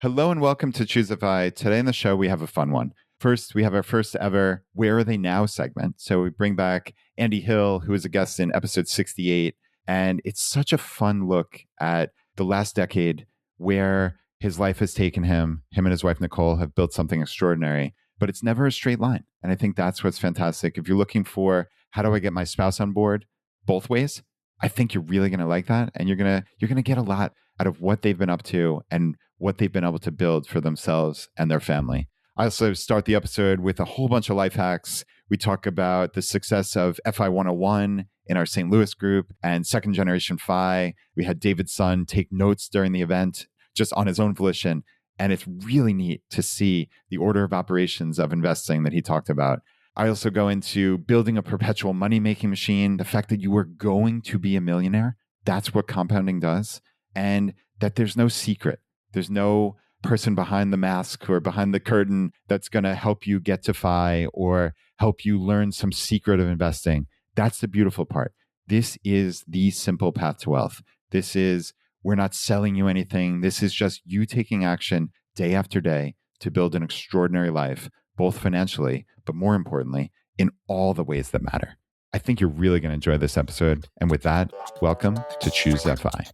Hello and welcome to Choose FI. Today on the show, we have a fun one. First, we have our first ever Where Are They Now segment. So we bring back Andy Hill, who was a guest in episode 68. And it's such a fun look at the last decade where his life has taken him. Him and his wife, Nicole, have built something extraordinary, but it's never a straight line. And I think that's what's fantastic. If you're looking for, how do I get my spouse on board both ways? I think you're really going to like that. And you're going to get a lot out of what they've been up to and what they've been able to build for themselves and their family. I also start the episode with a whole bunch of life hacks. We talk about the success of FI 101 in our St. Louis group and second generation FI. We had David's son take notes during the event just on his own volition. And it's really neat to see the order of operations of investing that he talked about. I also go into building a perpetual money-making machine, the fact that you are going to be a millionaire. That's what compounding does. And that there's no secret. There's no person behind the mask or behind the curtain that's going to help you get to FI or help you learn some secret of investing. That's the beautiful part. This is the simple path to wealth. We're not selling you anything. This is just you taking action day after day to build an extraordinary life, both financially, but more importantly, in all the ways that matter. I think you're really going to enjoy this episode. And with that, welcome to Choose FI.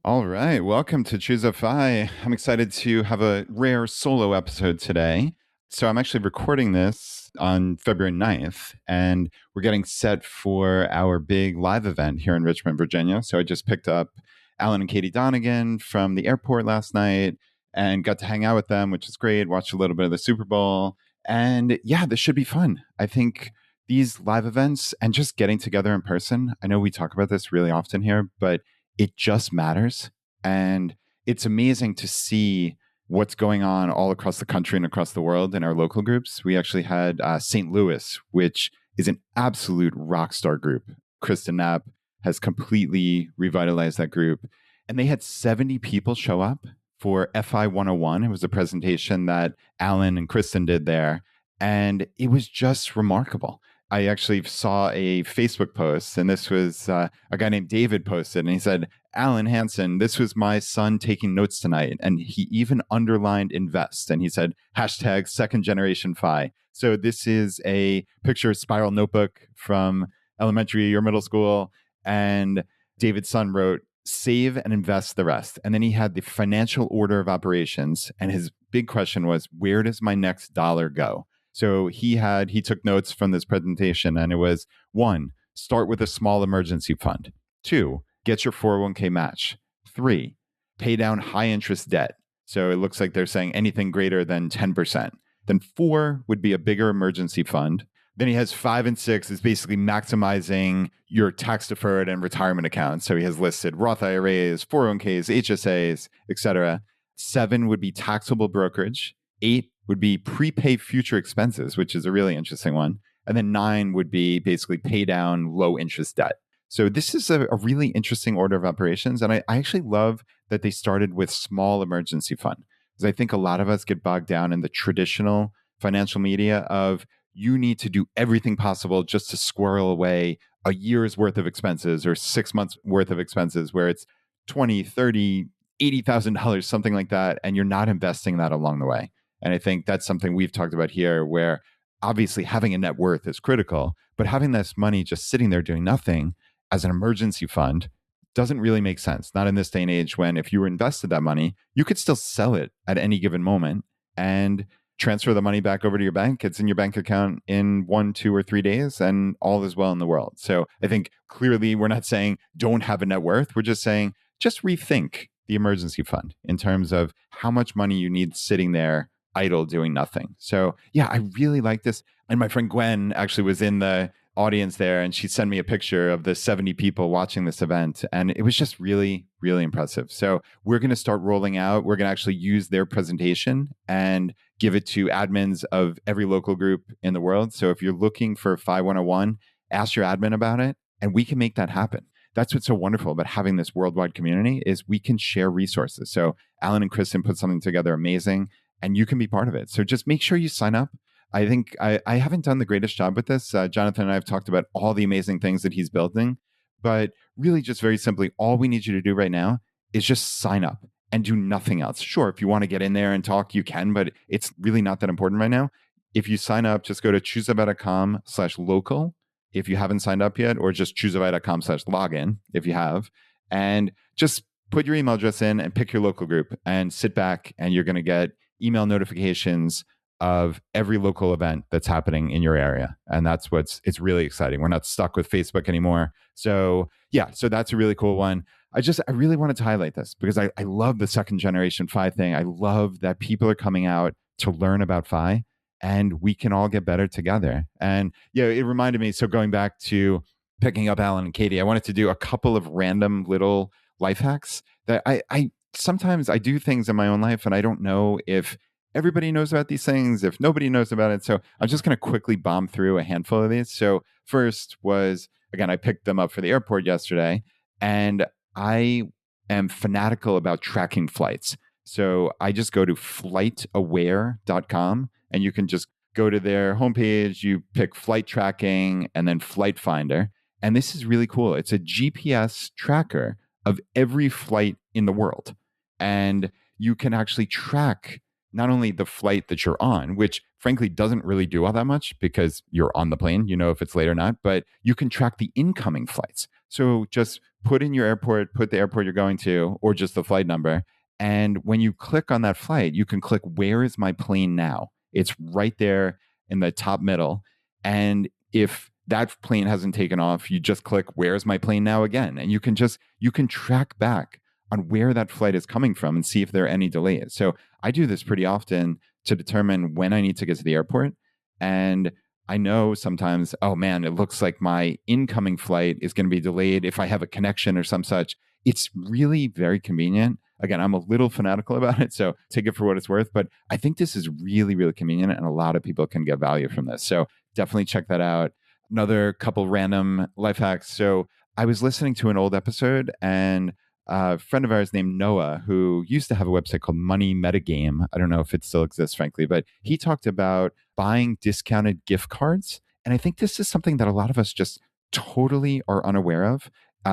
All right, welcome to Choose FI. I'm excited to have a rare solo episode today. So I'm actually recording this on February 9th, and we're getting set for our big live event here in Richmond, Virginia. So I just picked up Alan and Katie Donegan from the airport last night and got to hang out with them, which is great. Watched a little bit of the Super Bowl. And yeah, this should be fun. I think these live events and just getting together in person, I know we talk about this really often here, but it just matters. And it's amazing to see what's going on all across the country and across the world in our local groups. We actually had St. Louis, which is an absolute rock star group. Kristen Knapp has completely revitalized that group. And they had 70 people show up for FI 101. It was a presentation that Alan and Kristen did there. And it was just remarkable. I actually saw a Facebook post, and this was a guy named David posted, and he said, Alan Hansen, this was my son taking notes tonight. And he even underlined invest. And he said, hashtag second generation FI. So this is a picture spiral notebook from elementary or middle school. And David's son wrote, save and invest the rest. And then he had the financial order of operations. And his big question was, where does my next dollar go? So he took notes from this presentation, and it was 1, start with a small emergency fund. 2, get your 401k match. 3, pay down high interest debt. So it looks like they're saying anything greater than 10%. Then 4 would be a bigger emergency fund. Then he has 5 and 6 is basically maximizing your tax deferred and retirement accounts. So he has listed Roth IRAs, 401ks, HSAs, etc. 7 would be taxable brokerage. 8 would be prepay future expenses, which is a really interesting one. And then 9 would be basically pay down low interest debt. So this is a really interesting order of operations. And I actually love that they started with small emergency fund, because I think a lot of us get bogged down in the traditional financial media of you need to do everything possible just to squirrel away a year's worth of expenses or 6 months worth of expenses, where it's $20, $30, $80,000, something like that. And you're not investing that along the way. And I think that's something we've talked about here, where obviously having a net worth is critical, but having this money just sitting there doing nothing as an emergency fund doesn't really make sense. Not in this day and age, when if you invested that money, you could still sell it at any given moment and transfer the money back over to your bank. It's in your bank account in 1, 2, or 3 days, and all is well in the world. So I think clearly we're not saying don't have a net worth. We're just saying just rethink the emergency fund in terms of how much money you need sitting there idle doing nothing. So yeah, I really like this. And my friend Gwen actually was in the audience there, and she sent me a picture of the 70 people watching this event. And it was just really, really impressive. So we're going to start rolling out. We're going to actually use their presentation and give it to admins of every local group in the world. So if you're looking for FI 101, ask your admin about it, and we can make that happen. That's what's so wonderful about having this worldwide community, is we can share resources. So Alan and Kristen put something together amazing, and you can be part of it. So just make sure you sign up. I think I haven't done the greatest job with this. Jonathan and I have talked about all the amazing things that he's building, but really just very simply, all we need you to do right now is just sign up and do nothing else. Sure, if you want to get in there and talk, you can, but it's really not that important right now. If you sign up, just go to chooseabout.com/local if you haven't signed up yet, or just chooseabout.com/login if you have, and just put your email address in and pick your local group and sit back, and you're going to get email notifications of every local event that's happening in your area. And that's it's really exciting. We're not stuck with Facebook anymore. So yeah, so that's a really cool one. I really wanted to highlight this because I love the second generation Fi thing. I love that people are coming out to learn about Fi and we can all get better together. And yeah, it reminded me. So going back to picking up Alan and Katie, I wanted to do a couple of random little life hacks that I sometimes I do things in my own life and I don't know if everybody knows about these things, if nobody knows about it. So I'm just going to quickly bomb through a handful of these. So first was, again, I picked them up for the airport yesterday, and I am fanatical about tracking flights. So I just go to flightaware.com and you can just go to their homepage, you pick flight tracking and then flight finder. And this is really cool. It's a GPS tracker of every flight in the world. And you can actually track not only the flight that you're on, which frankly doesn't really do all that much because you're on the plane, you know if it's late or not, but you can track the incoming flights. So just put in your airport, put the airport you're going to, or just the flight number. And when you click on that flight, you can click, where is my plane now? It's right there in the top middle. And if that plane hasn't taken off, you just click, where's my plane now again? And you can track back on where that flight is coming from and see if there are any delays. So I do this pretty often to determine when I need to get to the airport. And I know sometimes, oh man, it looks like my incoming flight is going to be delayed if I have a connection or some such. It's really very convenient. Again, I'm a little fanatical about it, so take it for what it's worth. But I think this is really, really convenient, and a lot of people can get value from this. So definitely check that out. Another couple random life hacks. So I was listening to an old episode, and a friend of ours named Noah, who used to have a website called Money Metagame. I don't know if it still exists, frankly, but he talked about buying discounted gift cards. And I think this is something that a lot of us just totally are unaware of.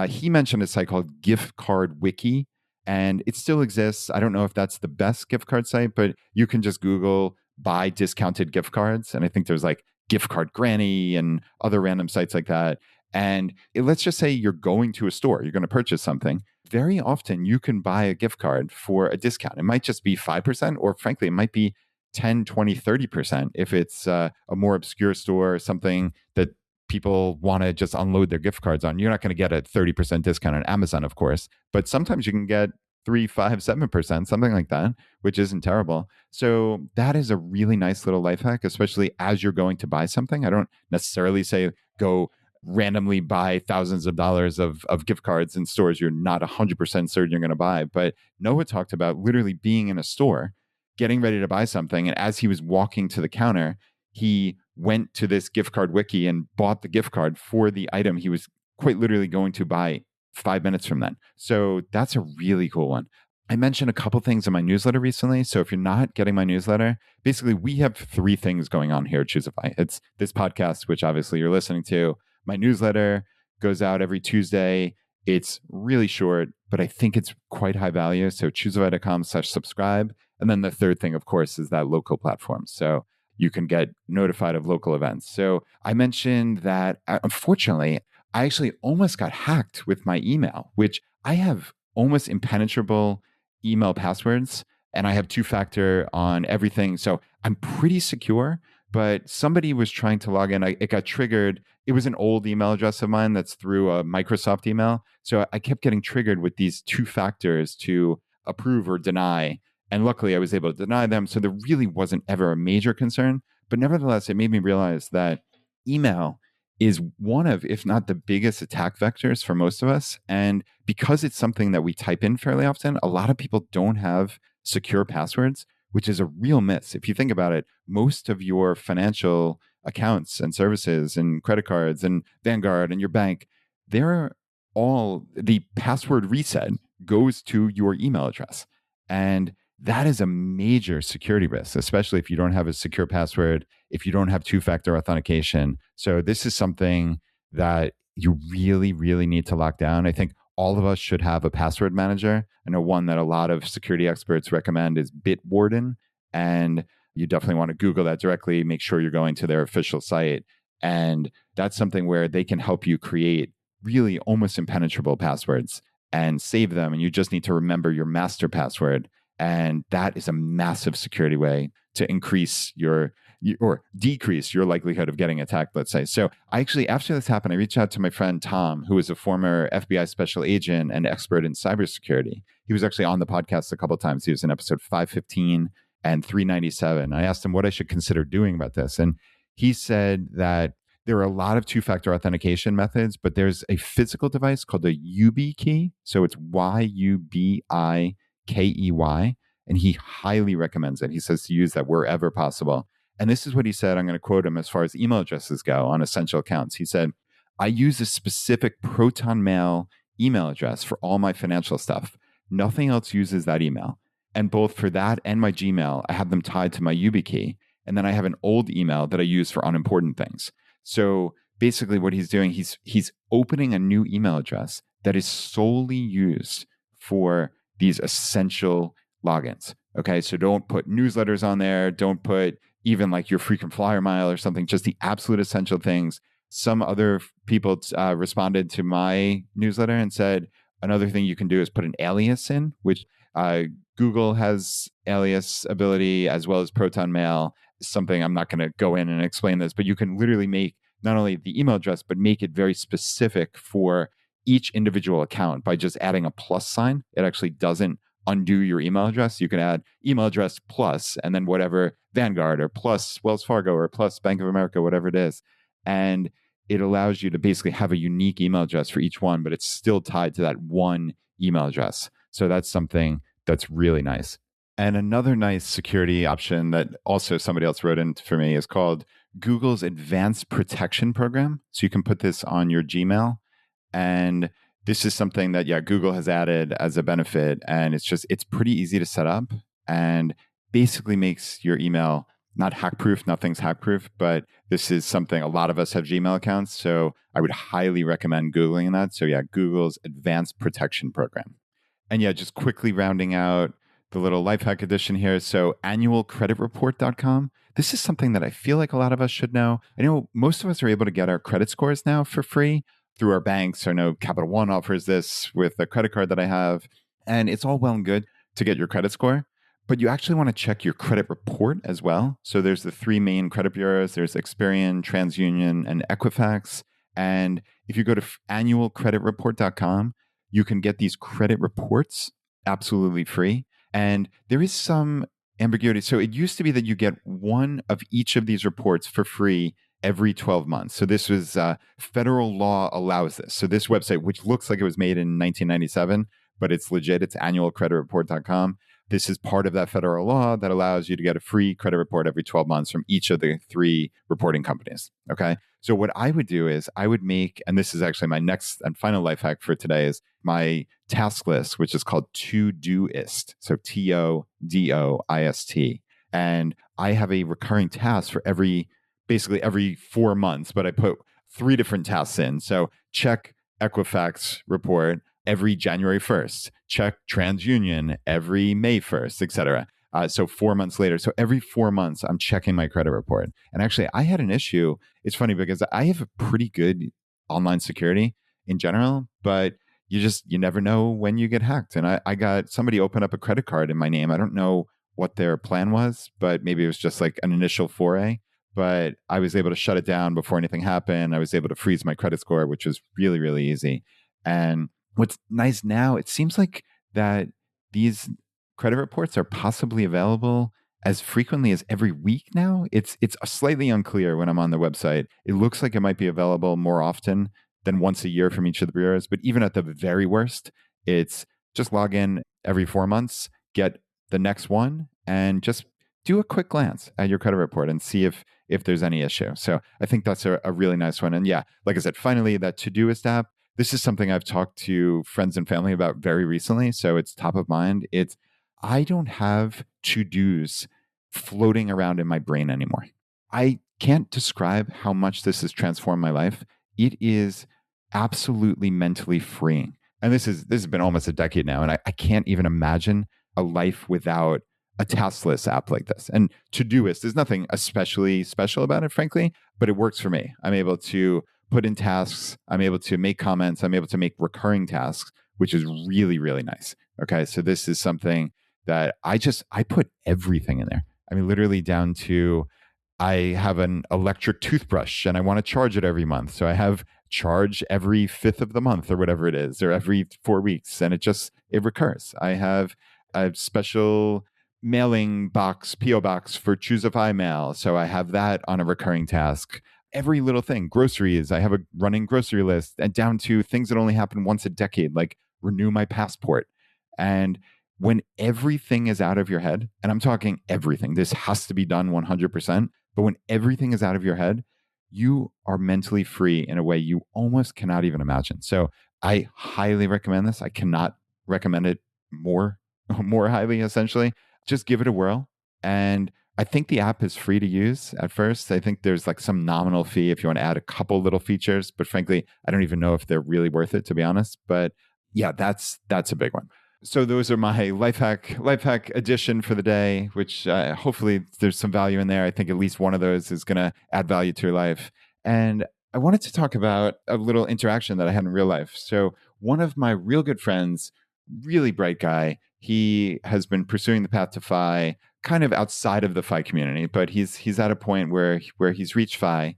He mentioned a site called Gift Card Wiki, and it still exists. I don't know if that's the best gift card site, but you can just Google buy discounted gift cards. And I think there's like Gift Card Granny and other random sites like that. And let's just say you're going to a store, you're going to purchase something. Very often you can buy a gift card for a discount. It might just be 5%, or frankly, it might be 10, 20, 30% if it's a more obscure store, something that people want to just unload their gift cards on. You're not going to get a 30% discount on Amazon, of course, but sometimes you can get 3, 5, 7%, something like that, which isn't terrible. So that is a really nice little life hack, especially as you're going to buy something. I don't necessarily say go randomly buy thousands of dollars of gift cards in stores you're not 100% certain you're going to buy. But Noah talked about literally being in a store, getting ready to buy something. And as he was walking to the counter, he went to this gift card wiki and bought the gift card for the item he was quite literally going to buy 5 minutes from then. So that's a really cool one. I mentioned a couple things in my newsletter recently. So if you're not getting my newsletter, basically we have 3 things going on here at Choosify. It's this podcast, which obviously you're listening to. My newsletter goes out every Tuesday. It's really short, but I think it's quite high value. So choosify.com/subscribe. And then the third thing, of course, is that local platform. So you can get notified of local events. So I mentioned that unfortunately, I actually almost got hacked with my email, which I have almost impenetrable email passwords, and I have 2-factor on everything. So I'm pretty secure, but somebody was trying to log in. It got triggered. It was an old email address of mine that's through a Microsoft email. So I kept getting triggered with these 2 factors to approve or deny. And luckily I was able to deny them. So there really wasn't ever a major concern. But nevertheless, it made me realize that email is one of, if not the biggest attack vectors for most of us. And because it's something that we type in fairly often, a lot of people don't have secure passwords, which is a real miss. If you think about it, most of your financial accounts and services and credit cards and Vanguard and your bank, they're all, the password reset goes to your email address. And that is a major security risk, especially if you don't have a secure password, if you don't have two-factor authentication. So this is something that you really, really need to lock down. I think all of us should have a password manager. I know one that a lot of security experts recommend is Bitwarden, and you definitely want to Google that directly. Make sure you're going to their official site. And that's something where they can help you create really almost impenetrable passwords and save them. And you just need to remember your master password. And that is a massive security way to increase or decrease your likelihood of getting attacked, let's say. So I actually, after this happened, I reached out to my friend Tom, who is a former FBI special agent and expert in cybersecurity. He was actually on the podcast a couple of times. He was in episode 515 and 397. I asked him what I should consider doing about this. And he said that there are a lot of two-factor authentication methods, but there's a physical device called a YubiKey. So it's YUBIKEY. And he highly recommends it. He says to use that wherever possible. And this is what he said. I'm going to quote him as far as email addresses go on essential accounts. He said, I use a specific Proton Mail email address for all my financial stuff. Nothing else uses that email. And both for that and my Gmail, I have them tied to my YubiKey. And then I have an old email that I use for unimportant things. So basically what he's doing, he's opening a new email address that is solely used for these essential logins. Okay. So don't put newsletters on there. Don't put even like your frequent flyer mile or something, just the absolute essential things. Some other people responded to my newsletter and said, another thing you can do is put an alias in, which Google has alias ability as well as Proton Mail. Something I'm not going to go in and explain this, but you can literally make not only the email address, but make it very specific for each individual account by just adding a plus sign. It actually doesn't undo your email address. You can add email address plus, and then whatever Vanguard or plus Wells Fargo or plus Bank of America, whatever it is. And it allows you to basically have a unique email address for each one, but it's still tied to that one email address. So that's something that's really nice. And another nice security option that also somebody else wrote in for me is called Google's Advanced Protection Program. So you can put this on your Gmail. And this is something that, Google has added as a benefit. And it's pretty easy to set up and basically makes your email not hack proof. Nothing's hack proof, but this is something a lot of us have Gmail accounts. So I would highly recommend Googling that. So Google's Advanced Protection Program. And just quickly rounding out the little life hack edition here. So annualcreditreport.com. This is something that I feel like a lot of us should know. I know most of us are able to get our credit scores now for free through our banks. I know Capital One offers this with a credit card that I have. And it's all well and good to get your credit score, but you actually want to check your credit report as well. So there's the three main credit bureaus. There's Experian, TransUnion, and Equifax. And if you go to annualcreditreport.com, you can get these credit reports absolutely free. And there is some ambiguity. So it used to be that you get one of each of these reports for free every 12 months. So this was federal law allows this. So this website, which looks like it was made in 1997, but it's legit. It's annualcreditreport.com. This is part of that federal law that allows you to get a free credit report every 12 months from each of the three reporting companies. Okay. So what I would do is I would make, and this is actually my next and final life hack for today, is my task list, which is called Todoist. So TODOIST. And I have a recurring task for basically every 4 months, but I put 3 different tasks in. So check Equifax report every January 1st, check TransUnion every May 1st, et cetera. So 4 months later. So every 4 months, I'm checking my credit report. And actually, I had an issue. It's funny because I have a pretty good online security in general, but you never know when you get hacked. And I got somebody open up a credit card in my name. I don't know what their plan was, but maybe it was just like an initial foray. But I was able to shut it down before anything happened. I was able to freeze my credit score, which was really, really easy. And what's nice now, it seems like that these credit reports are possibly available as frequently as every week now. It's slightly unclear when I'm on the website. It looks like it might be available more often than once a year from each of the bureaus. But even at the very worst, it's just log in every 4 months, get the next one, and just do a quick glance at your credit report and see if there's any issue. So I think that's a really nice one. And like I said, finally, that Todoist app, this is something I've talked to friends and family about very recently. So it's top of mind. I don't have to-dos floating around in my brain anymore. I can't describe how much this has transformed my life. It is absolutely mentally freeing. And this has been almost a decade now. And I can't even imagine a life without a task list app like this. And Todoist, there's nothing especially special about it, frankly, but it works for me. I'm able to put in tasks. I'm able to make comments. I'm able to make recurring tasks, which is really, really nice. Okay. So this is something that I put everything in there. I mean, literally down to I have an electric toothbrush and I want to charge it every month. So I have charge every fifth of the month or whatever it is, or every 4 weeks. And it recurs. I have a special mailing box, PO box for Choosify mail. So I have that on a recurring task. Every little thing, groceries, I have a running grocery list, and down to things that only happen once a decade, like renew my passport. And when everything is out of your head, and I'm talking everything, this has to be done 100%, but when everything is out of your head, you are mentally free in a way you almost cannot even imagine. So I highly recommend this. I cannot recommend it more, more highly, essentially. Just give it a whirl. And I think the app is free to use at first. I think there's like some nominal fee if you want to add a couple little features, but frankly, I don't even know if they're really worth it, to be honest. But yeah, that's a big one. So those are my life hack edition for the day, which hopefully there's some value in there. I think at least one of those is going to add value to your life. And I wanted to talk about a little interaction that I had in real life. So one of my real good friends, really bright guy, he has been pursuing the path to FI kind of outside of the FI community, but he's at a point where he's reached FI,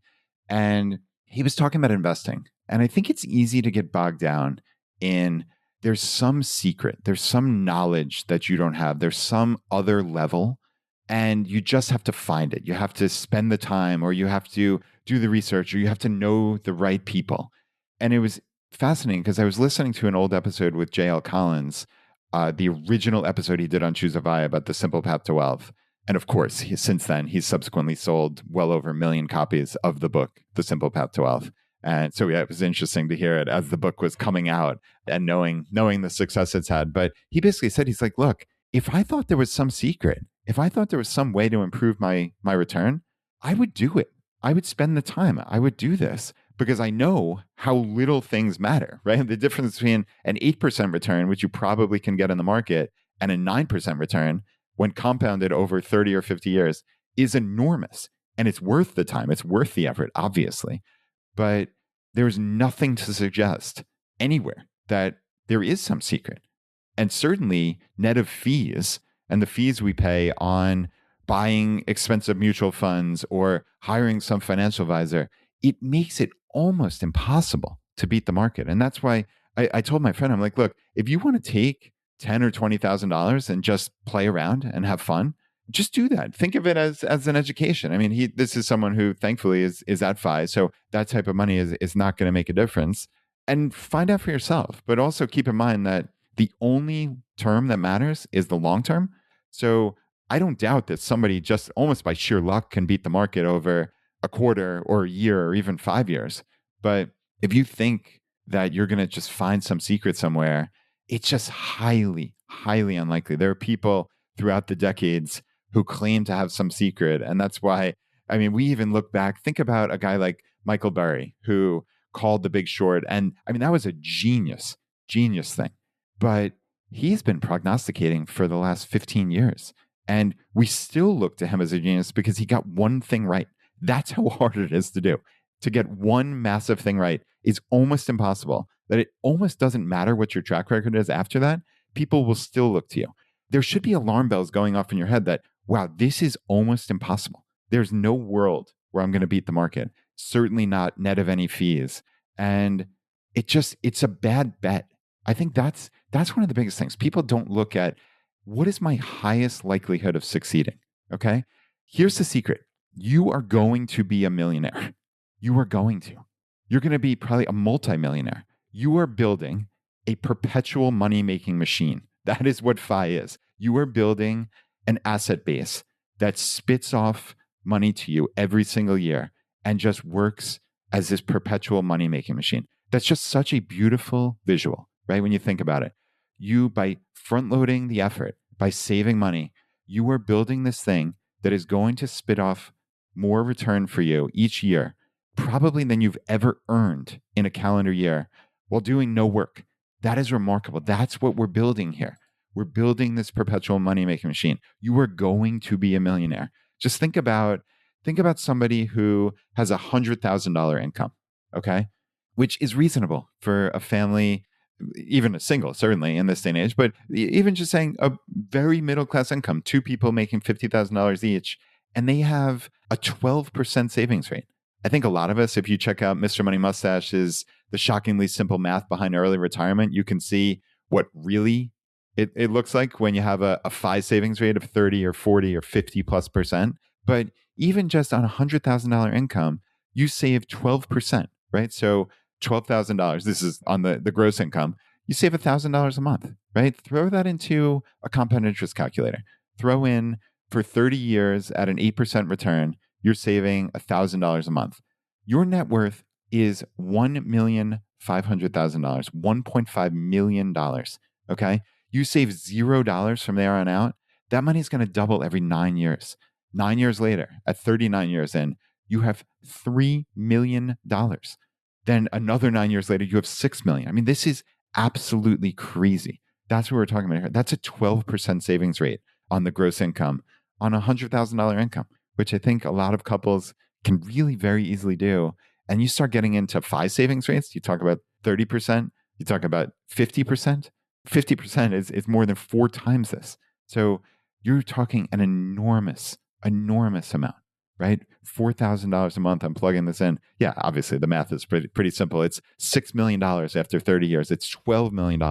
and he was talking about investing. And I think it's easy to get bogged down in there's some secret, there's some knowledge that you don't have, there's some other level, and you just have to find it. You have to spend the time, or you have to do the research, or you have to know the right people. And it was fascinating because I was listening to an old episode with J.L. Collins, the original episode he did on Choosify about the simple path to wealth. And of course, since then, he's subsequently sold well over 1 million copies of the book, The Simple Path to Wealth. And so, yeah, it was interesting to hear it as the book was coming out and knowing the success it's had. But he basically said, he's like, look, if I thought there was some secret, if I thought there was some way to improve my return, I would do it. I would spend the time. I would do this because I know how little things matter, right? The difference between an 8% return, which you probably can get in the market, and a 9% return when compounded over 30 or 50 years is enormous. And it's worth the time. It's worth the effort, obviously. But there's nothing to suggest anywhere that there is some secret. And certainly net of fees and the fees we pay on buying expensive mutual funds or hiring some financial advisor, it makes it almost impossible to beat the market. And that's why I told my friend, I'm like, look, if you want to take $10,000 or $20,000 and just play around and have fun, just do that. Think of it as an education. I mean, this is someone who thankfully is at FI, so that type of money is not going to make a difference. And find out for yourself. But also keep in mind that the only term that matters is the long term. So I don't doubt that somebody just almost by sheer luck can beat the market over a quarter or a year or even 5 years. But if you think that you're going to just find some secret somewhere, it's just highly, highly unlikely. There are people throughout the decades who claim to have some secret. And that's why, I mean, we even look back, think about a guy like Michael Burry, who called The Big Short. And I mean, that was a genius thing. But he's been prognosticating for the last 15 years. And we still look to him as a genius because he got one thing right. That's how hard it is to do. To get one massive thing right is almost impossible. That it almost doesn't matter what your track record is after that. People will still look to you. There should be alarm bells going off in your head that, wow, this is almost impossible. There's no world where I'm going to beat the market. Certainly not net of any fees. And it's a bad bet. I think that's one of the biggest things. People don't look at what is my highest likelihood of succeeding. Okay. Here's the secret. You are going to be a millionaire. You are going to. You're going to be probably a multimillionaire. You are building a perpetual money-making machine. That is what FI is. You are building an asset base that spits off money to you every single year and just works as this perpetual money-making machine. That's just such a beautiful visual, right? When you think about it, you, by front-loading the effort, by saving money, you are building this thing that is going to spit off more return for you each year, probably than you've ever earned in a calendar year while doing no work. That is remarkable. That's what we're building here. We're building this perpetual money-making machine. You are going to be a millionaire. Just think about somebody who has $100,000 income, okay? Which is reasonable for a family, even a single, certainly in this day and age, but even just saying a very middle class income, two people making $50,000 each, and they have a 12% savings rate. I think a lot of us, if you check out Mr. Money Mustache's The Shockingly Simple Math Behind Early Retirement, you can see what really it looks like when you have a FI savings rate of 30 or 40 or 50 plus percent. But even just on a $100,000 income, you save 12%, right? So $12,000, this is on the gross income, you save $1,000 a month, right? Throw that into a compound interest calculator. Throw in for 30 years at an 8% return, you're saving $1,000 a month. Your net worth is $1,500,000, $1.5 million. Okay. You save $0 from there on out. That money is going to double every 9 years. 9 years later, at 39 years in, you have $3 million. Then another 9 years later, you have $6 million. I mean, this is absolutely crazy. That's what we're talking about here. That's a 12% savings rate on the gross income on a $100,000 income, which I think a lot of couples can really very easily do. And you start getting into FI savings rates. You talk about 30%, you talk about 50%. 50% is more than 4 times this. So you're talking an enormous amount, right? $4,000 a month. I'm plugging this in. Yeah, obviously the math is pretty simple. It's $6 million after 30 years. It's $12 million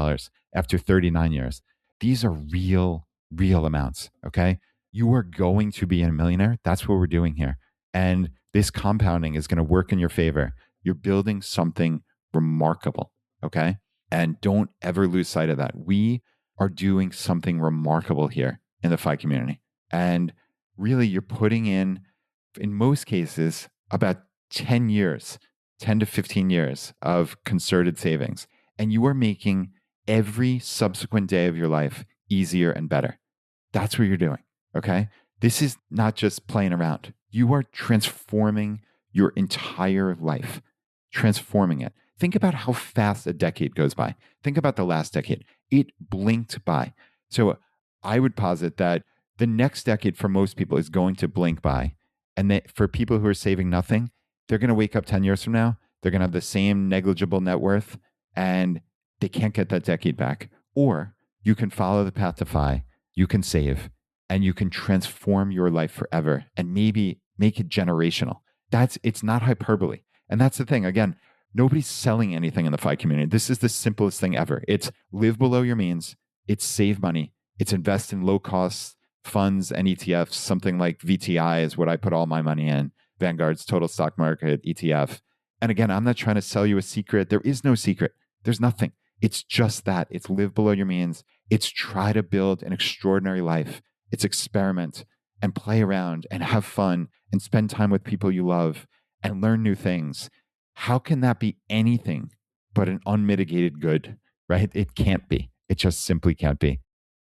after 39 years. These are real amounts. Okay. You are going to be a millionaire. That's what we're doing here. And this compounding is going to work in your favor. You're building something remarkable. Okay. And don't ever lose sight of that. We are doing something remarkable here in the FI community. And really, you're putting in most cases, about 10 years, 10 to 15 years of concerted savings. And you are making every subsequent day of your life easier and better. That's what you're doing. Okay. This is not just playing around. You are transforming your entire life, transforming it. Think about how fast a decade goes by. Think about the last decade. It blinked by. So I would posit that the next decade for most people is going to blink by. And that for people who are saving nothing, they're going to wake up 10 years from now. They're going to have the same negligible net worth and they can't get that decade back. Or you can follow the path to FI, you can save, and you can transform your life forever and maybe make it generational. It's not hyperbole. And that's the thing. Again, nobody's selling anything in the FI community. This is the simplest thing ever. It's live below your means. It's save money. It's invest in low cost funds and ETFs. Something like VTI is what I put all my money in. Vanguard's total stock market ETF. And again, I'm not trying to sell you a secret. There is no secret. There's nothing. It's just that. It's live below your means. It's try to build an extraordinary life. It's experiment and play around and have fun and spend time with people you love and learn new things. How can that be anything but an unmitigated good, right? It can't be. It just simply can't be.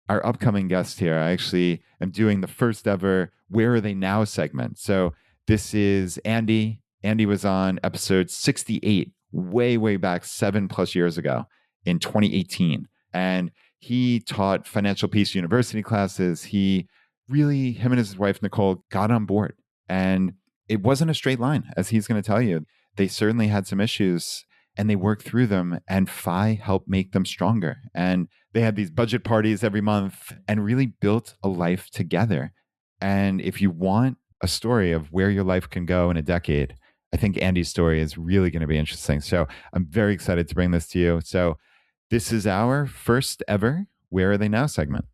Our upcoming guest here, I actually am doing the first ever Where Are They Now segment. So this is Andy. Andy was on episode 68, way back 7+ years ago in 2018. And he taught Financial Peace University classes. Him and his wife, Nicole, got on board. And it wasn't a straight line, as he's going to tell you. They certainly had some issues and they worked through them, and FI helped make them stronger. And they had these budget parties every month and really built a life together. And if you want a story of where your life can go in a decade, I think Andy's story is really going to be interesting. So I'm very excited to bring this to you. So this is our first ever Where Are They Now segment.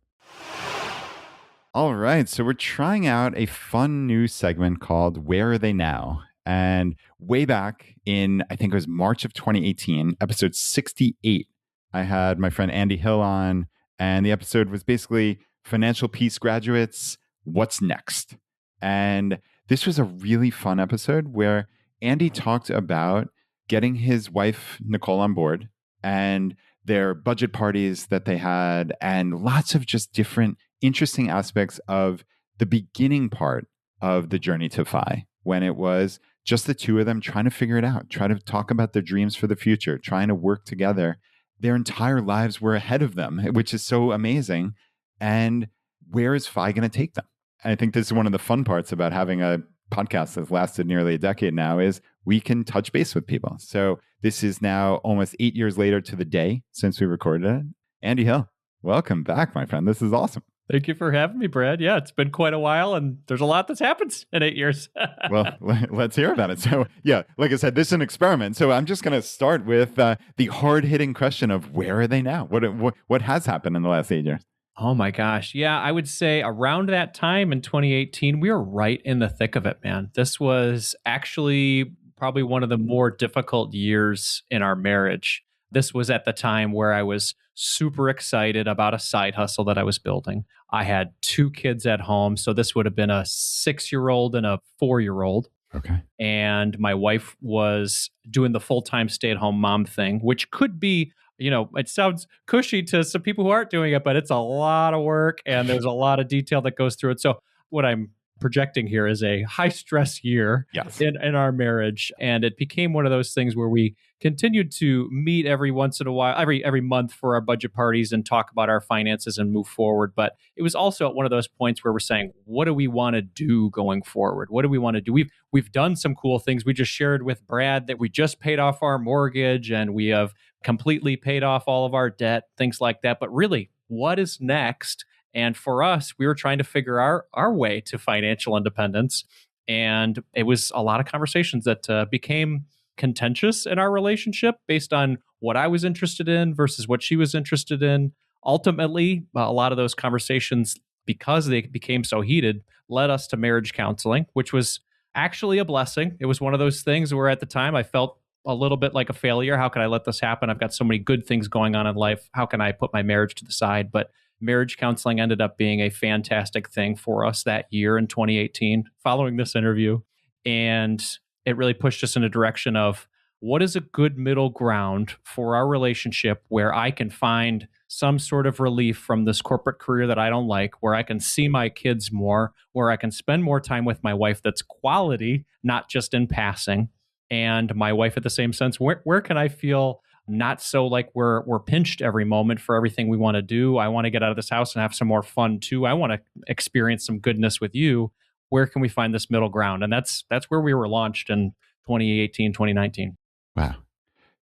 All right. So we're trying out a fun new segment called Where Are They Now? And way back in, I think it was March of 2018, episode 68, I had my friend Andy Hill on, and the episode was basically Financial Peace graduates, what's next? And this was a really fun episode where Andy talked about getting his wife, Nicole, on board and their budget parties that they had and lots of just different interesting aspects of the beginning part of the journey to FI, when it was just the two of them trying to figure it out, trying to talk about their dreams for the future, trying to work together. Their entire lives were ahead of them, which is so amazing. And where is FI going to take them? And I think this is one of the fun parts about having a podcast that's lasted nearly a decade now, is we can touch base with people. So this is now almost 8 years later to the day since we recorded it. Andy Hill, welcome back, my friend. This is awesome. Thank you for having me, Brad. Yeah, it's been quite a while, and there's a lot that's happened in 8 years. Well, let's hear about it. So, yeah, like I said, this is an experiment. So I'm just going to start with the hard-hitting question of where are they now? What has happened in the last 8 years? Oh my gosh. Yeah, I would say around that time in 2018, we were right in the thick of it, man. This was actually probably one of the more difficult years in our marriage. This was at the time where I was super excited about a side hustle that I was building. I had 2 kids at home. So this would have been a 6-year-old and a 4-year-old. Okay. And my wife was doing the full-time stay-at-home mom thing, which could be, it sounds cushy to some people who aren't doing it, but it's a lot of work and there's a lot of detail that goes through it. So what I'm projecting here is a high stress year in our marriage. And it became one of those things where we continued to meet every once in a while, every month for our budget parties and talk about our finances and move forward. But it was also at one of those points where we're saying, what do we want to do going forward? What do we want to do? We've done some cool things. We just shared with Brad that we just paid off our mortgage and we have completely paid off all of our debt, things like that. But really, what is next? And for us, we were trying to figure our way to financial independence. And it was a lot of conversations that became contentious in our relationship based on what I was interested in versus what she was interested in. Ultimately, a lot of those conversations, because they became so heated, led us to marriage counseling, which was actually a blessing. It was one of those things where at the time I felt a little bit like a failure. How could I let this happen? I've got so many good things going on in life. How can I put my marriage to the side? But marriage counseling ended up being a fantastic thing for us that year in 2018 following this interview. And it really pushed us in a direction of what is a good middle ground for our relationship where I can find some sort of relief from this corporate career that I don't like, where I can see my kids more, where I can spend more time with my wife that's quality, not just in passing. And my wife at the same sense, where can I feel not so like we're pinched every moment for everything we want to do? I want to get out of this house and have some more fun too. I want to experience some goodness with you. Where can we find this middle ground? And that's where we were launched in 2018, 2019. Wow.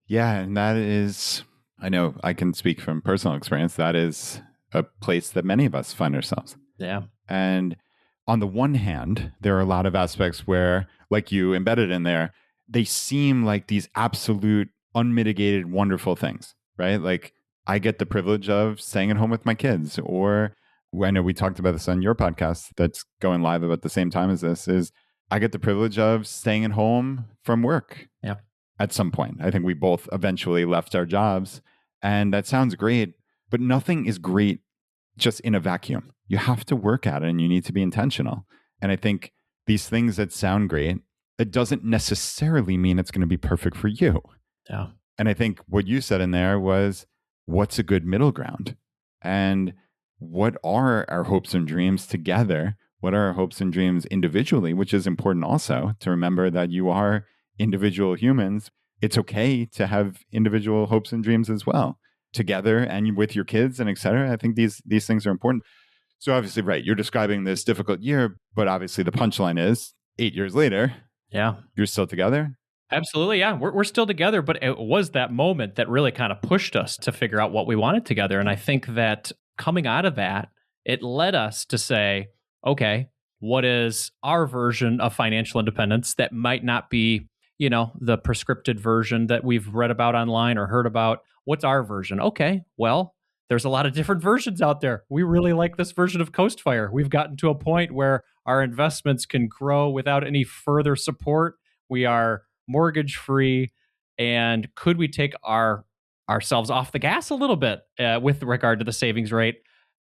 Yeah. And that is, I know I can speak from personal experience. That is a place that many of us find ourselves. Yeah. And on the one hand, there are a lot of aspects where, like you embedded in there, they seem like these absolute unmitigated wonderful things, right? Like I get the privilege of staying at home with my kids, or I know we talked about this on your podcast that's going live about the same time as this, is I get the privilege of staying at home from work. Yeah. At some point. I think we both eventually left our jobs, and that sounds great, but nothing is great just in a vacuum. You have to work at it and you need to be intentional. And I think these things that sound great, it doesn't necessarily mean it's going to be perfect for you. Yeah. And I think what you said in there was, what's a good middle ground? And what are our hopes and dreams together? What are our hopes and dreams individually? Which is important also to remember that you are individual humans. It's okay to have individual hopes and dreams as well, together and with your kids and et cetera. I think these things are important. So obviously, right, you're describing this difficult year, but obviously the punchline is 8 years later, you're still together. Absolutely. Yeah. We're still together, but it was that moment that really kind of pushed us to figure out what we wanted together. And I think that coming out of that, it led us to say, okay, what is our version of financial independence that might not be, the prescripted version that we've read about online or heard about? What's our version? Okay, well, there's a lot of different versions out there. We really like this version of Coast Fire. We've gotten to a point where our investments can grow without any further support. We are mortgage free. And could we take ourselves off the gas a little bit with regard to the savings rate?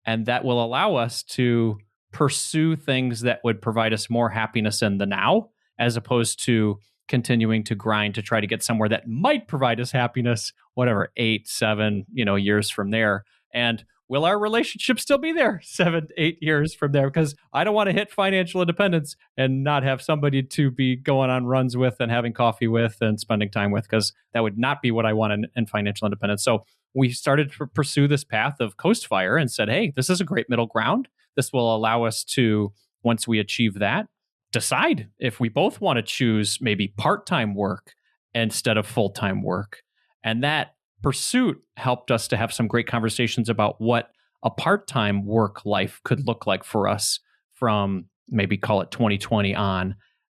And that will allow us to pursue things that would provide us more happiness in the now, as opposed to continuing to grind to try to get somewhere that might provide us happiness, 8, 7, years from there. And will our relationship still be there 7, 8 years from there? Because I don't want to hit financial independence and not have somebody to be going on runs with and having coffee with and spending time with, because that would not be what I want in financial independence. So we started to pursue this path of Coast Fire and said, hey, this is a great middle ground. This will allow us to, once we achieve that, decide if we both want to choose maybe part-time work instead of full-time work. And that pursuit helped us to have some great conversations about what a part-time work life could look like for us from maybe call it 2020 on.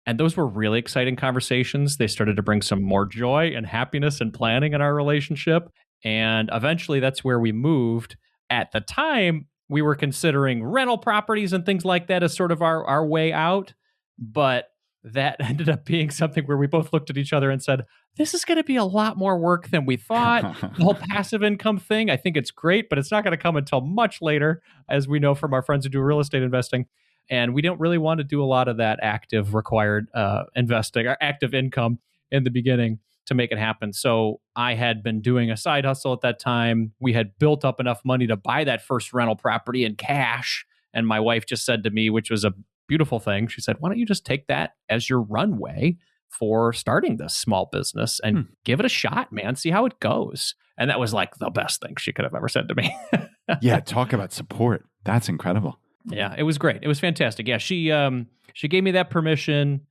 And those were really exciting conversations. They started to bring some more joy and happiness and planning in our relationship. And eventually that's where we moved. At the time, we were considering rental properties and things like that as sort of our way out. But that ended up being something where we both looked at each other and said, this is going to be a lot more work than we thought. The whole passive income thing, I think it's great, but it's not going to come until much later, as we know from our friends who do real estate investing. And we don't really want to do a lot of that active required investing or active income in the beginning to make it happen. So I had been doing a side hustle at that time. We had built up enough money to buy that first rental property in cash. And my wife just said to me, which was a beautiful thing, she said, why don't you just take that as your runway for starting this small business and give it a shot, man, see how it goes. And that was like the best thing she could have ever said to me. Yeah, talk about support. That's incredible. Yeah, it was great. It was fantastic. Yeah, she gave me that permission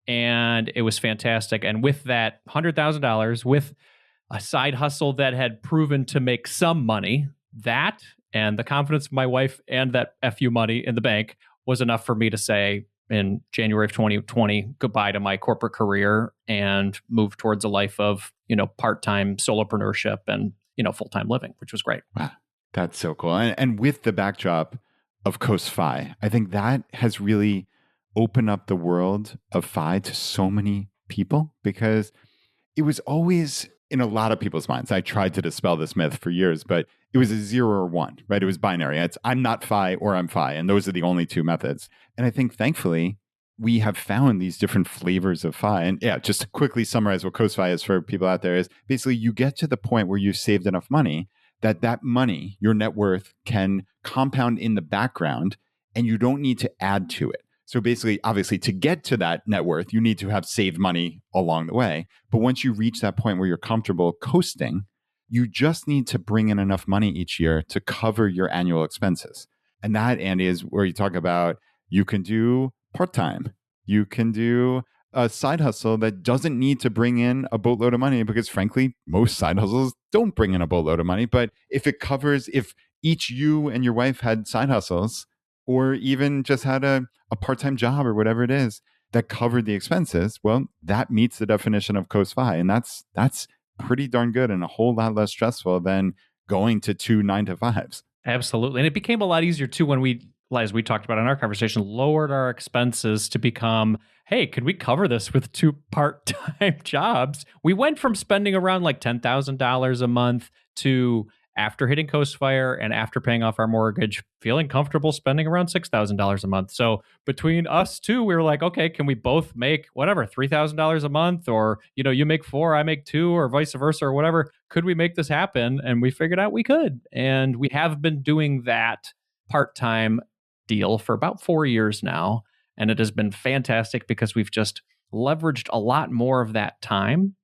and it was fantastic. And with that $100,000, with a side hustle that had proven to make some money, that and the confidence of my wife and that FU money in the bank was enough for me to say in January of 2020, goodbye to my corporate career and move towards a life of, part-time solopreneurship and, full-time living, which was great. Wow, that's so cool. And with the backdrop of Coast Fi, I think that has really opened up the world of Fi to so many people, because it was always in a lot of people's minds. I tried to dispel this myth for years, but it was a 0 or 1, right? It was binary. It's I'm not Fi or I'm Fi. And those are the only two methods. And I think thankfully we have found these different flavors of Fi. And yeah, just to quickly summarize what Coast Fi is for people out there is basically you get to the point where you've saved enough money that money, your net worth, can compound in the background and you don't need to add to it. So basically, obviously, to get to that net worth, you need to have saved money along the way. But once you reach that point where you're comfortable coasting, you just need to bring in enough money each year to cover your annual expenses. And that, Andy, is where you talk about you can do part-time. You can do a side hustle that doesn't need to bring in a boatload of money, because frankly, most side hustles don't bring in a boatload of money. But if each you and your wife had side hustles, or even just had a part-time job or whatever it is that covered the expenses, well, that meets the definition of Coast Fi. And that's pretty darn good and a whole lot less stressful than going to 2 9-to-5s. Absolutely. And it became a lot easier too when we, as we talked about in our conversation, lowered our expenses to become, hey, could we cover this with 2 part-time jobs? We went from spending around like $10,000 a month to, after hitting Coast Fire and after paying off our mortgage, feeling comfortable spending around $6,000 a month. So between us two, we were like, okay, can we both make whatever, $3,000 a month? Or, you make 4, I make 2, or vice versa, or whatever. Could we make this happen? And we figured out we could. And we have been doing that part-time deal for about 4 years now. And it has been fantastic because we've just leveraged a lot more of that time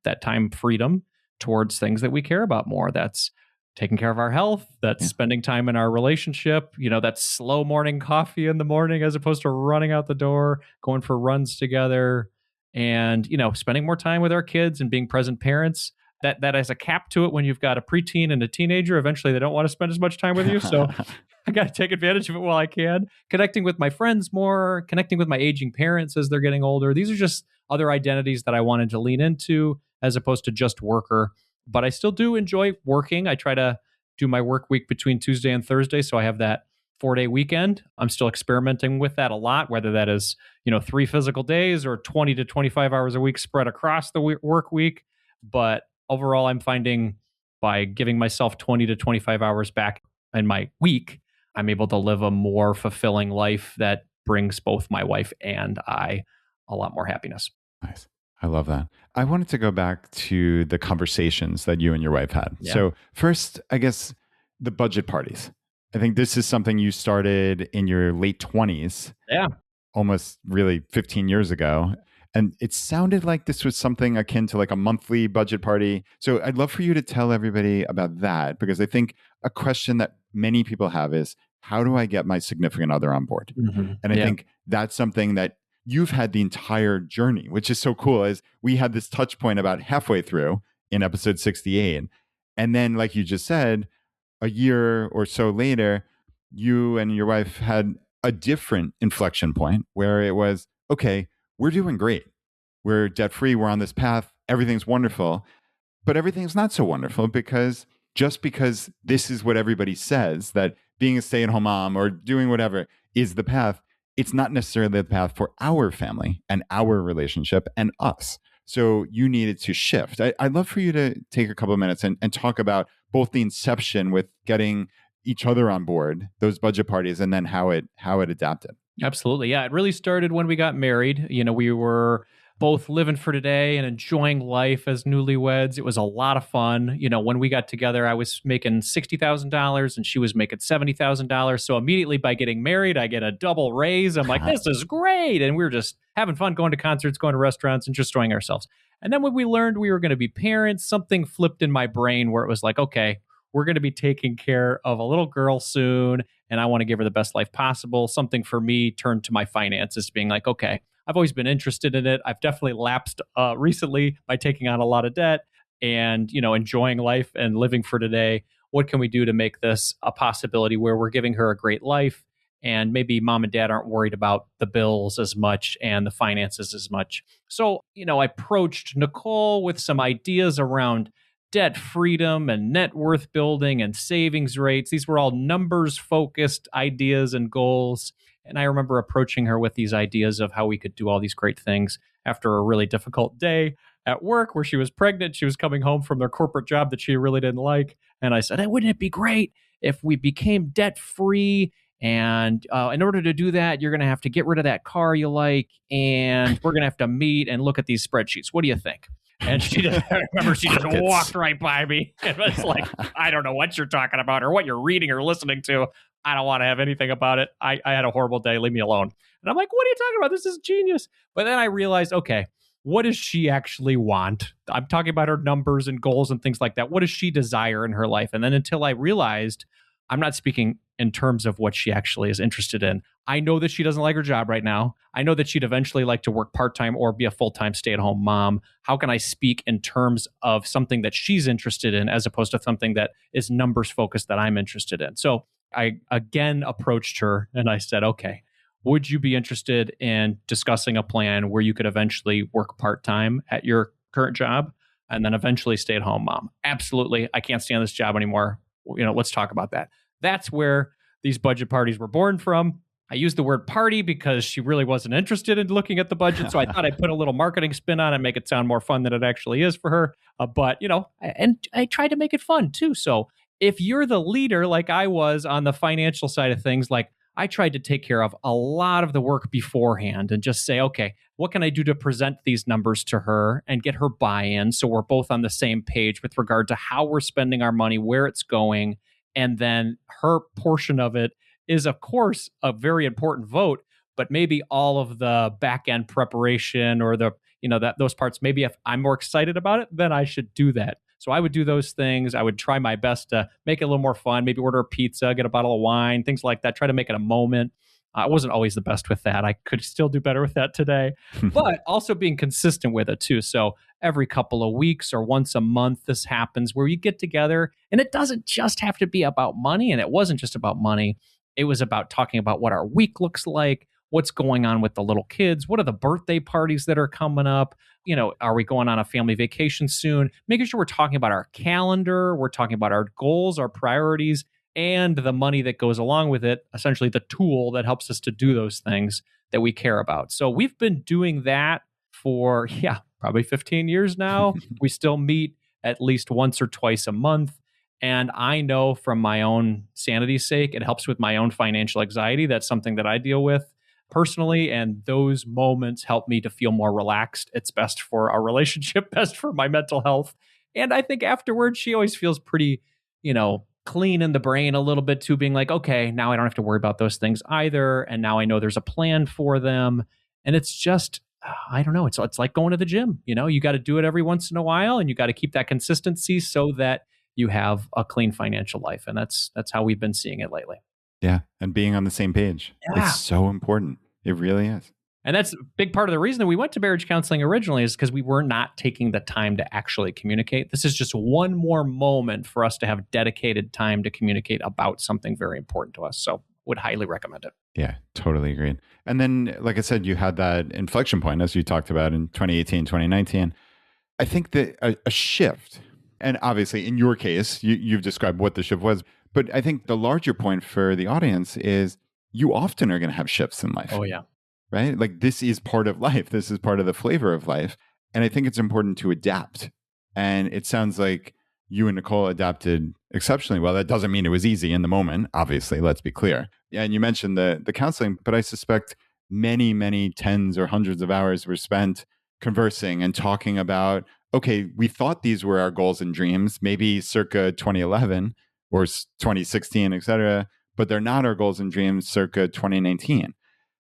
freedom towards things that we care about more. That's taking care of our health, that's spending time in our relationship, that's slow morning coffee in the morning as opposed to running out the door, going for runs together, and, spending more time with our kids and being present parents. That has a cap to it when you've got a preteen and a teenager. Eventually, they don't want to spend as much time with you. So I got to take advantage of it while I can. Connecting with my friends more, connecting with my aging parents as they're getting older. These are just other identities that I wanted to lean into as opposed to just worker. But I still do enjoy working. I try to do my work week between Tuesday and Thursday. So I have that 4-day weekend. I'm still experimenting with that a lot, whether that is, 3 physical days or 20 to 25 hours a week spread across the work week. But overall, I'm finding by giving myself 20 to 25 hours back in my week, I'm able to live a more fulfilling life that brings both my wife and I a lot more happiness. Nice. I love that. I wanted to go back to the conversations that you and your wife had. Yeah. So first, I guess the budget parties. I think this is something you started in your late 20s, Yeah. almost really 15 years ago. And it sounded like this was something akin to like a monthly budget party. So I'd love for you to tell everybody about that, because I think a question that many people have is, how do I get my significant other on board? And I Yeah. think that's something that you've had the entire journey, which is so cool. Is we had this touch point about halfway through in episode 68. And then, like you just said, a year or so later, you and your wife had a different inflection point where it was, okay, we're doing great. We're debt free. We're on this path. Everything's wonderful. But everything's not so wonderful, because just because this is what everybody says, that being a stay at home mom or doing whatever is the path, it's not necessarily the path for our family and our relationship and us. So you needed to shift. I'd love for you to take a couple of minutes and talk about both the inception with getting each other on board, those budget parties, and then how it adapted. Absolutely. Yeah. It really started when we got married. We were both living for today and enjoying life as newlyweds. It was a lot of fun. When we got together, I was making $60,000 and she was making $70,000. So immediately by getting married, I get a double raise. I'm like, this is great. And we were just having fun, going to concerts, going to restaurants, and just enjoying ourselves. And then when we learned we were going to be parents, something flipped in my brain where it was like, okay, we're going to be taking care of a little girl soon, and I want to give her the best life possible. Something for me turned to my finances, being like, okay, I've always been interested in it. I've definitely lapsed recently by taking on a lot of debt and, enjoying life and living for today. What can we do to make this a possibility where we're giving her a great life, and maybe mom and dad aren't worried about the bills as much and the finances as much? So, I approached Nicole with some ideas around debt freedom and net worth building and savings rates. These were all numbers focused ideas and goals. And I remember approaching her with these ideas of how we could do all these great things after a really difficult day at work where she was pregnant. She was coming home from their corporate job that she really didn't like. And I said, hey, wouldn't it be great if we became debt free? And in order to do that, you're going to have to get rid of that car you like. And we're going to have to meet and look at these spreadsheets. What do you think? And I remember she just walked right by me. It was like, I don't know what you're talking about or what you're reading or listening to. I don't want to have anything about it. I had a horrible day. Leave me alone. And I'm like, what are you talking about? This is genius. But then I realized, okay, what does she actually want? I'm talking about her numbers and goals and things like that. What does she desire in her life? And then until I realized I'm not speaking in terms of what she actually is interested in. I know that she doesn't like her job right now. I know that she'd eventually like to work part-time or be a full-time stay-at-home mom. How can I speak in terms of something that she's interested in as opposed to something that is numbers focused that I'm interested in? So I again approached her and I said, okay, would you be interested in discussing a plan where you could eventually work part-time at your current job and then eventually stay-at-home mom? Absolutely. I can't stand this job anymore. Let's talk about that. That's where these budget parties were born from. I used the word party because she really wasn't interested in looking at the budget. So I thought I'd put a little marketing spin on it and make it sound more fun than it actually is for her. But I tried to make it fun too. So if you're the leader, like I was on the financial side of things, like I tried to take care of a lot of the work beforehand and just say, okay, what can I do to present these numbers to her and get her buy-in so we're both on the same page with regard to how we're spending our money, where it's going. And then her portion of it is, of course, a very important vote, but maybe all of the back end preparation or those parts, maybe if I'm more excited about it, then I should do that. So I would do those things. I would try my best to make it a little more fun, maybe order a pizza, get a bottle of wine, things like that, try to make it a moment. I wasn't always the best with that. I could still do better with that today, but also being consistent with it too. So every couple of weeks or once a month, this happens where you get together, and it doesn't just have to be about money. And it wasn't just about money. It was about talking about what our week looks like, what's going on with the little kids, what are the birthday parties that are coming up? Are we going on a family vacation soon? Making sure we're talking about our calendar, we're talking about our goals, our priorities, and the money that goes along with it, essentially the tool that helps us to do those things that we care about. So we've been doing that for, probably 15 years now. We still meet at least once or twice a month. And I know from my own sanity's sake, it helps with my own financial anxiety. That's something that I deal with personally. And those moments help me to feel more relaxed. It's best for our relationship, best for my mental health. And I think afterwards, she always feels pretty, clean in the brain a little bit too, being like, okay, now I don't have to worry about those things either. And now I know there's a plan for them. And it's just, I don't know. It's like going to the gym. You got to do it every once in a while, and you got to keep that consistency so that you have a clean financial life. And that's how we've been seeing it lately. Yeah. And being on the same page. Yeah. It's so important. It really is. And that's a big part of the reason that we went to marriage counseling originally, is because we were not taking the time to actually communicate. This is just one more moment for us to have dedicated time to communicate about something very important to us. So would highly recommend it. Yeah, totally agreed. And then, like I said, you had that inflection point, as you talked about in 2018, 2019. I think that a shift, and obviously in your case, you've described what the shift was, but I think the larger point for the audience is you often are going to have shifts in life. Oh, yeah. Right? Like, this is part of life. This is part of the flavor of life. And I think it's important to adapt. And it sounds like you and Nicole adapted exceptionally well. That doesn't mean it was easy in the moment, obviously, let's be clear. Yeah, and you mentioned the counseling, but I suspect many, many tens or hundreds of hours were spent conversing and talking about, okay, we thought these were our goals and dreams, maybe circa 2011 or 2016, et cetera, but they're not our goals and dreams circa 2019.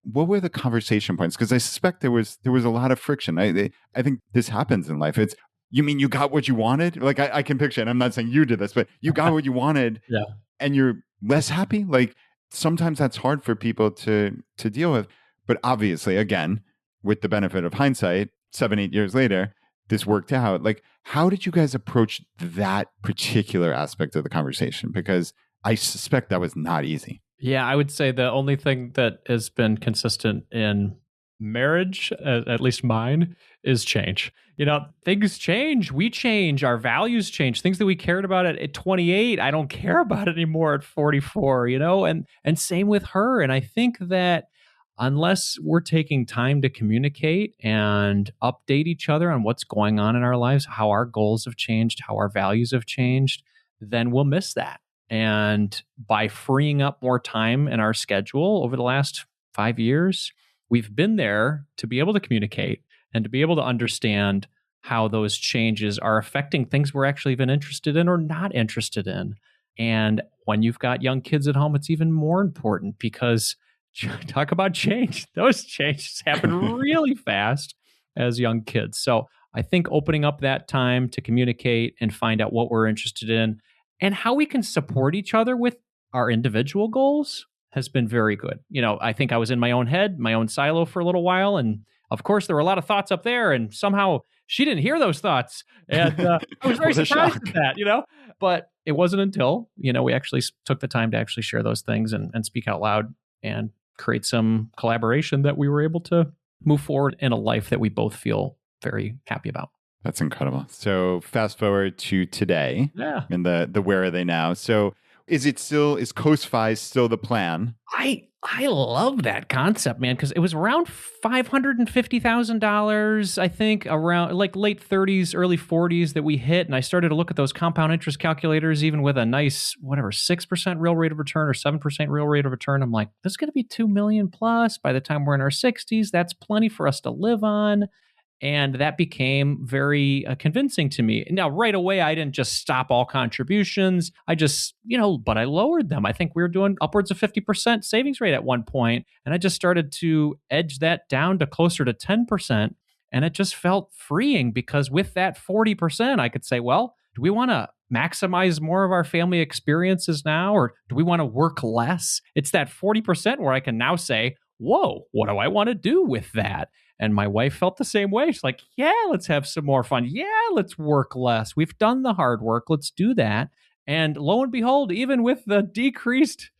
What were the conversation points? Because I suspect there was a lot of friction. I think this happens in life. It's, you mean you got what you wanted? Like, I can picture it. I'm not saying you did this, but you got what you wanted, yeah, and you're less happy. Like, sometimes that's hard for people to deal with. But obviously, again, with the benefit of hindsight, 7-8 years later, this worked out. Like, how did you guys approach that particular aspect of the conversation? Because I suspect that was not easy. Yeah, I would say the only thing that has been consistent in marriage, at least mine, is change. Things change. We change. Our values change. Things that we cared about at 28, I don't care about anymore at 44, and same with her. And I think that unless we're taking time to communicate and update each other on what's going on in our lives, how our goals have changed, how our values have changed, then we'll miss that. And by freeing up more time in our schedule over the last 5 years, we've been there to be able to communicate and to be able to understand how those changes are affecting things we're actually even interested in or not interested in. And when you've got young kids at home, it's even more important, because talk about change. Those changes happen really fast as young kids. So I think opening up that time to communicate and find out what we're interested in and how we can support each other with our individual goals has been very good. I think I was in my own head, my own silo for a little while. And of course, there were a lot of thoughts up there. And somehow she didn't hear those thoughts. And I was very surprised at that, But it wasn't until, we actually took the time to actually share those things and speak out loud and create some collaboration that we were able to move forward in a life that we both feel very happy about. That's incredible. So fast forward to today, yeah, and the where are they now? So is Coast-Fi still the plan? I love that concept, man, because it was around $550,000, I think, around like late 30s, early 40s that we hit. And I started to look at those compound interest calculators, even with a nice, 6% real rate of return or 7% real rate of return. I'm like, this is going to be 2 million plus by the time we're in our 60s. That's plenty for us to live on. And that became very convincing to me. Now, right away, I didn't just stop all contributions. I just, but I lowered them. I think we were doing upwards of 50% savings rate at one point. And I just started to edge that down to closer to 10%. And it just felt freeing, because with that 40%, I could say, well, do we want to maximize more of our family experiences now, or do we want to work less? It's that 40% where I can now say, whoa, what do I want to do with that? And my wife felt the same way. She's like, yeah, let's have some more fun. Yeah, let's work less. We've done the hard work. Let's do that. And lo and behold, even with the decreased,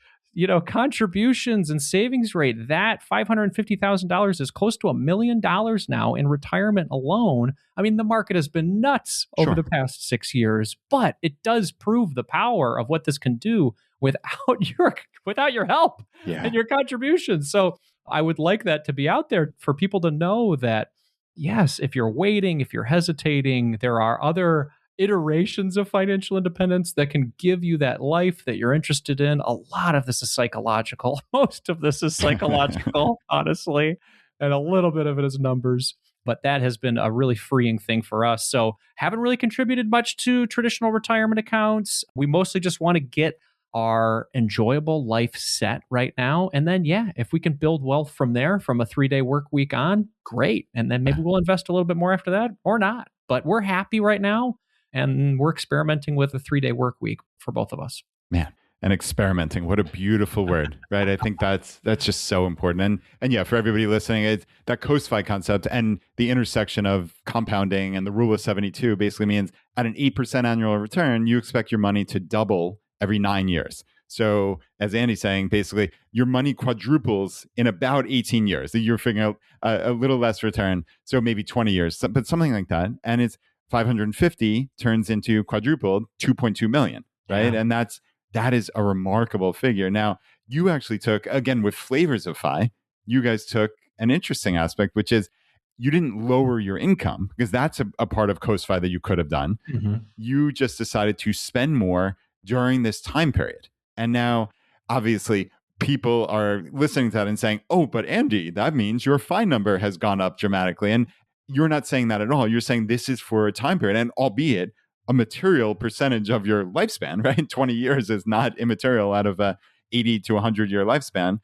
contributions and savings rate, that $550,000 is close to $1 million now in retirement alone. I mean, the market has been nuts over the past 6 years, but it does prove the power of what this can do without your help and your contributions. So I would like that to be out there for people to know that, yes, if you're waiting, if you're hesitating, there are other iterations of financial independence that can give you that life that you're interested in. A lot of this is psychological. Most of this is psychological, honestly, and a little bit of it is numbers. but that has been a really freeing thing for us. So haven't really contributed much to traditional retirement accounts. We mostly just want to get our enjoyable life set right now. And then, yeah, if we can build wealth from there, from a 3-day work week on, great. And then maybe we'll invest a little bit more after that or not. But we're happy right now. And we're experimenting with a 3-day work week for both of us. Man, and experimenting, what a beautiful word, right? I think that's just so important. And yeah, for everybody listening, it's that coast-fi concept and the intersection of compounding and the rule of 72 basically means at an 8% annual return, you expect your money to double every 9 years. So as Andy's saying, basically your money quadruples in about 18 years. You're figuring out a little less return. So maybe 20 years, but something like that. And it's 550 turns into quadrupled 2.2 million, right? Yeah. And that is a remarkable figure. Now, you actually took, again, with flavors of FI, you guys took an interesting aspect, which is you didn't lower your income because that's a part of Coast Fi that you could have done. Mm-hmm. You just decided to spend more during this time period. And now, obviously, people are listening to that and saying, oh, but Andy, that means your FI number has gone up dramatically. And you're not saying that at all. You're saying this is for a time period, and albeit a material percentage of your lifespan, right? 20 years is not immaterial out of a 80 to 100-year lifespan.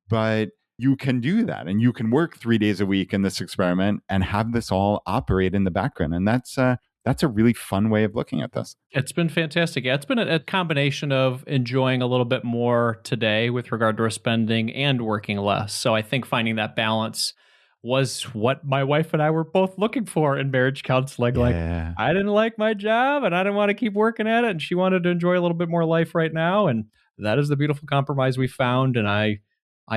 But you can do that, and you can work 3 days a week in this experiment and have this all operate in the background. And that's a really fun way of looking at this. It's been fantastic. Yeah, it's been a combination of enjoying a little bit more today with regard to our spending and working less. So I think finding that balance was what my wife and I were both looking for in marriage counseling. Yeah. Like, I didn't like my job and I didn't want to keep working at it. And she wanted to enjoy a little bit more life right now. And that is the beautiful compromise we found. And I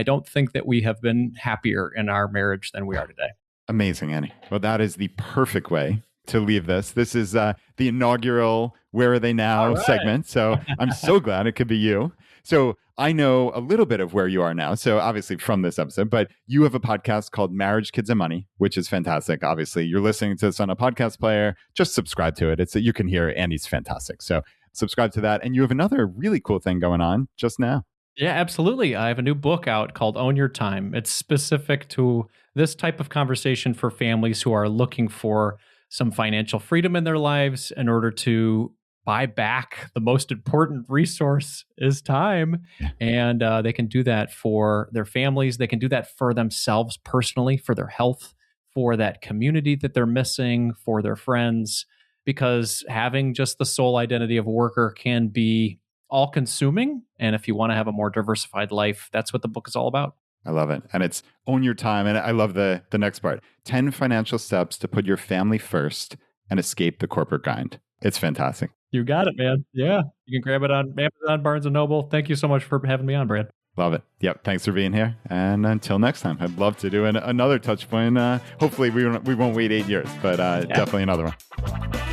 don't think that we have been happier in our marriage than we are today. Amazing, Annie. Well, that is the perfect way to leave this. This is the inaugural Where Are They Now segment. So I'm so glad it could be you. So I know a little bit of where you are now. So obviously from this episode, but you have a podcast called Marriage, Kids, and Money, which is fantastic. Obviously, you're listening to this on a podcast player. Just subscribe to it. It's that you can hear Andy's fantastic. So subscribe to that. And you have another really cool thing going on just now. Yeah, absolutely. I have a new book out called Own Your Time. It's specific to this type of conversation for families who are looking for some financial freedom in their lives in order to buy back the most important resource is time. And they can do that for their families. They can do that for themselves personally, for their health, for that community that they're missing, for their friends, because having just the sole identity of a worker can be all consuming. And if you want to have a more diversified life, that's what the book is all about. I love it. And it's Own Your Time. And I love the next part. 10 financial steps to put your family first and escape the corporate grind. It's fantastic. You got it, man. Yeah. You can grab it on Amazon, Barnes & Noble. Thank you so much for having me on, Brad. Love it. Yep. Thanks for being here. And until next time, I'd love to do another touch point. Hopefully we won't wait 8 years, but definitely another one.